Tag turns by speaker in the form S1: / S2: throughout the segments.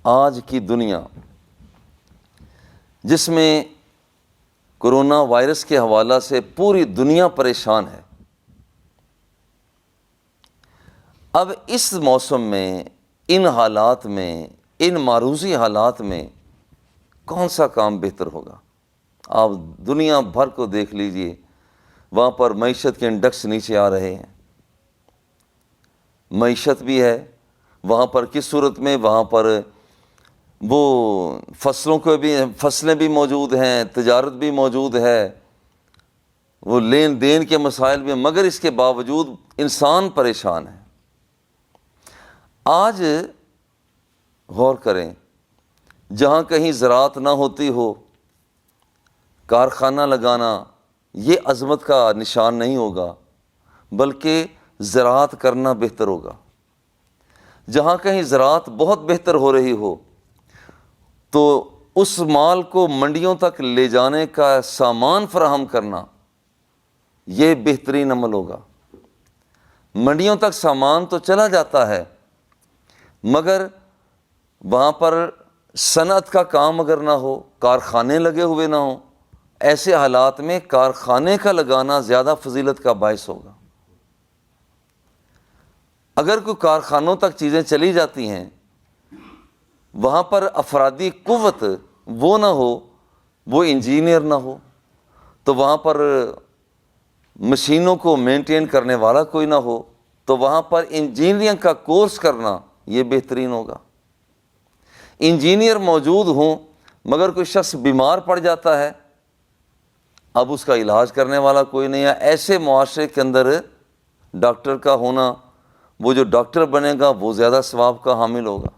S1: آج کی دنیا جس میں کرونا وائرس کے حوالہ سے پوری دنیا پریشان ہے، اب اس موسم میں، ان حالات میں، ان معروضی حالات میں کون سا کام بہتر ہوگا؟ آپ دنیا بھر کو دیکھ لیجئے، وہاں پر معیشت کے انڈیکس نیچے آ رہے ہیں، معیشت بھی ہے وہاں پر کس صورت میں؟ وہاں پر وہ فصلیں بھی موجود ہیں، تجارت بھی موجود ہے، وہ لین دین کے مسائل بھی، مگر اس کے باوجود انسان پریشان ہے۔ آج غور کریں، جہاں کہیں زراعت نہ ہوتی ہو، کارخانہ لگانا یہ عظمت کا نشان نہیں ہوگا، بلکہ زراعت کرنا بہتر ہوگا۔ جہاں کہیں زراعت بہت بہتر ہو رہی ہو تو اس مال کو منڈیوں تک لے جانے کا سامان فراہم کرنا یہ بہترین عمل ہوگا۔ منڈیوں تک سامان تو چلا جاتا ہے، مگر وہاں پر صنعت کا کام اگر نہ ہو، کارخانے لگے ہوئے نہ ہوں، ایسے حالات میں کارخانے کا لگانا زیادہ فضیلت کا باعث ہوگا۔ اگر کوئی کارخانوں تک چیزیں چلی جاتی ہیں، وہاں پر افرادی قوت وہ نہ ہو، وہ انجینئر نہ ہو، تو وہاں پر مشینوں کو مینٹین کرنے والا کوئی نہ ہو، تو وہاں پر انجینئرنگ کا کورس کرنا یہ بہترین ہوگا۔ انجینئر موجود ہوں مگر کوئی شخص بیمار پڑ جاتا ہے، اب اس کا علاج کرنے والا کوئی نہیں ہے، ایسے معاشرے کے اندر ڈاکٹر کا ہونا، وہ جو ڈاکٹر بنے گا وہ زیادہ ثواب کا حامل ہوگا۔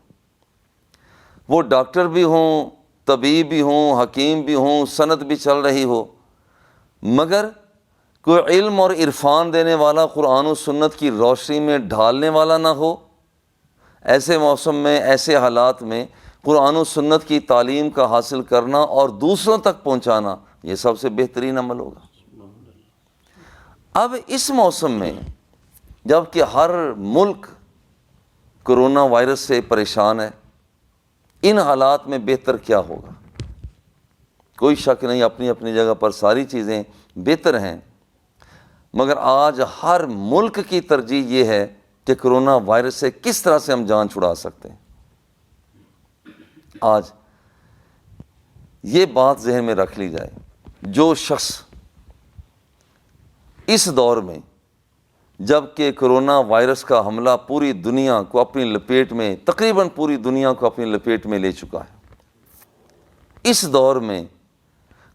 S1: وہ ڈاکٹر بھی ہوں، طبیب بھی ہوں، حکیم بھی ہوں، صنعت بھی چل رہی ہو، مگر کوئی علم اور عرفان دینے والا، قرآن و سنت کی روشنی میں ڈھالنے والا نہ ہو، ایسے موسم میں، ایسے حالات میں قرآن و سنت کی تعلیم کا حاصل کرنا اور دوسروں تک پہنچانا یہ سب سے بہترین عمل ہوگا۔ اب اس موسم میں جب کہ ہر ملک کرونا وائرس سے پریشان ہے، ان حالات میں بہتر کیا ہوگا؟ کوئی شک نہیں، اپنی اپنی جگہ پر ساری چیزیں بہتر ہیں، مگر آج ہر ملک کی ترجیح یہ ہے کہ کرونا وائرس سے کس طرح سے ہم جان چھڑا سکتے ہیں۔ آج یہ بات ذہن میں رکھ لی جائے، جو شخص اس دور میں جب کہ کرونا وائرس کا حملہ پوری دنیا کو اپنی لپیٹ میں، تقریباً پوری دنیا کو اپنی لپیٹ میں لے چکا ہے، اس دور میں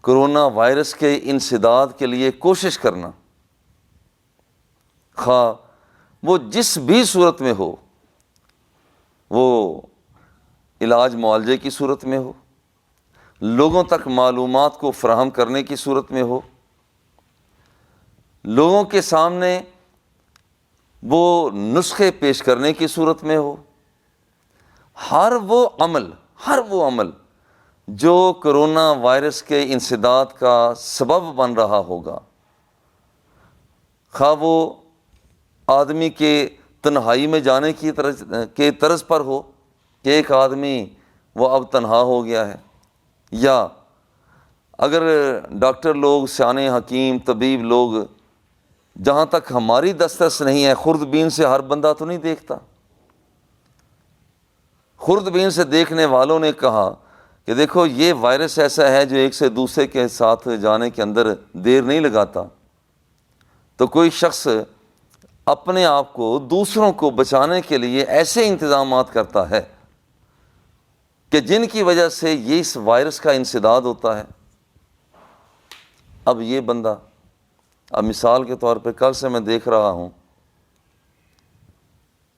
S1: کرونا وائرس کے انسداد کے لیے کوشش کرنا، خواہ وہ جس بھی صورت میں ہو، وہ علاج معالجے کی صورت میں ہو، لوگوں تک معلومات کو فراہم کرنے کی صورت میں ہو، لوگوں کے سامنے وہ نسخے پیش کرنے کی صورت میں ہو، ہر وہ عمل جو کرونا وائرس کے انسداد کا سبب بن رہا ہوگا، خواہ وہ آدمی کے تنہائی میں جانے کی طرز پر ہو کہ ایک آدمی وہ اب تنہا ہو گیا ہے، یا اگر ڈاکٹر لوگ، سیانے حکیم، طبیب لوگ، جہاں تک ہماری دسترس نہیں ہے، خوردبین سے ہر بندہ تو نہیں دیکھتا، خوردبین سے دیکھنے والوں نے کہا کہ دیکھو یہ وائرس ایسا ہے جو ایک سے دوسرے کے ساتھ جانے کے اندر دیر نہیں لگاتا، تو کوئی شخص اپنے آپ کو، دوسروں کو بچانے کے لیے ایسے انتظامات کرتا ہے کہ جن کی وجہ سے یہ اس وائرس کا انسداد ہوتا ہے۔ اب یہ بندہ، اب مثال کے طور پہ کل سے میں دیکھ رہا ہوں،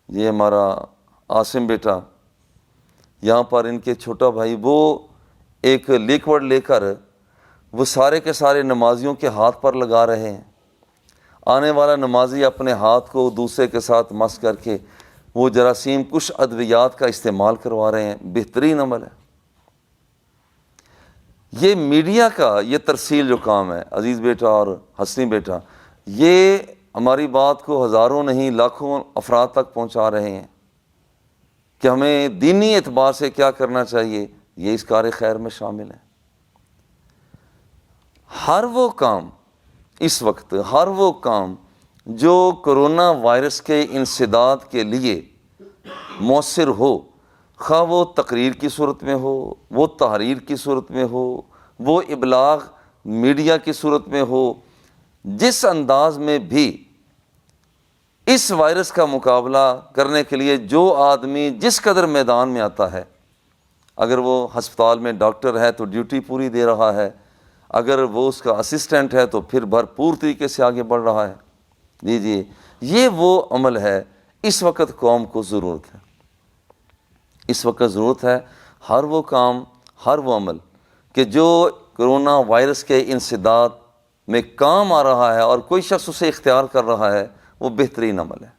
S1: یہ ہمارا عاصم بیٹا، یہاں پر ان کے چھوٹا بھائی، وہ ایک لیکوڈ لے کر وہ سارے کے سارے نمازیوں کے ہاتھ پر لگا رہے ہیں، آنے والا نمازی اپنے ہاتھ کو دوسرے کے ساتھ مس کر کے وہ جراثیم کش ادویات کا استعمال کروا رہے ہیں۔ بہترین عمل ہے۔ یہ میڈیا کا یہ ترسیل جو کام ہے، عزیز بیٹا اور حسنی بیٹا، یہ ہماری بات کو ہزاروں نہیں لاکھوں افراد تک پہنچا رہے ہیں کہ ہمیں دینی اعتبار سے کیا کرنا چاہیے، یہ اس کار خیر میں شامل ہے۔ ہر وہ کام اس وقت، ہر وہ کام جو کرونا وائرس کے انسداد کے لیے مؤثر ہو، خواہ وہ تقریر کی صورت میں ہو، وہ تحریر کی صورت میں ہو، وہ ابلاغ میڈیا کی صورت میں ہو، جس انداز میں بھی اس وائرس کا مقابلہ کرنے کے لیے جو آدمی جس قدر میدان میں آتا ہے، اگر وہ ہسپتال میں ڈاکٹر ہے تو ڈیوٹی پوری دے رہا ہے، اگر وہ اس کا اسسٹنٹ ہے تو پھر بھرپور طریقے سے آگے بڑھ رہا ہے۔ جی یہ وہ عمل ہے اس وقت قوم کو ضرورت ہے۔ اس وقت ضرورت ہے ہر وہ کام، ہر وہ عمل کہ جو کرونا وائرس کے انسداد میں کام آ رہا ہے اور کوئی شخص اسے اختیار کر رہا ہے، وہ بہترین عمل ہے۔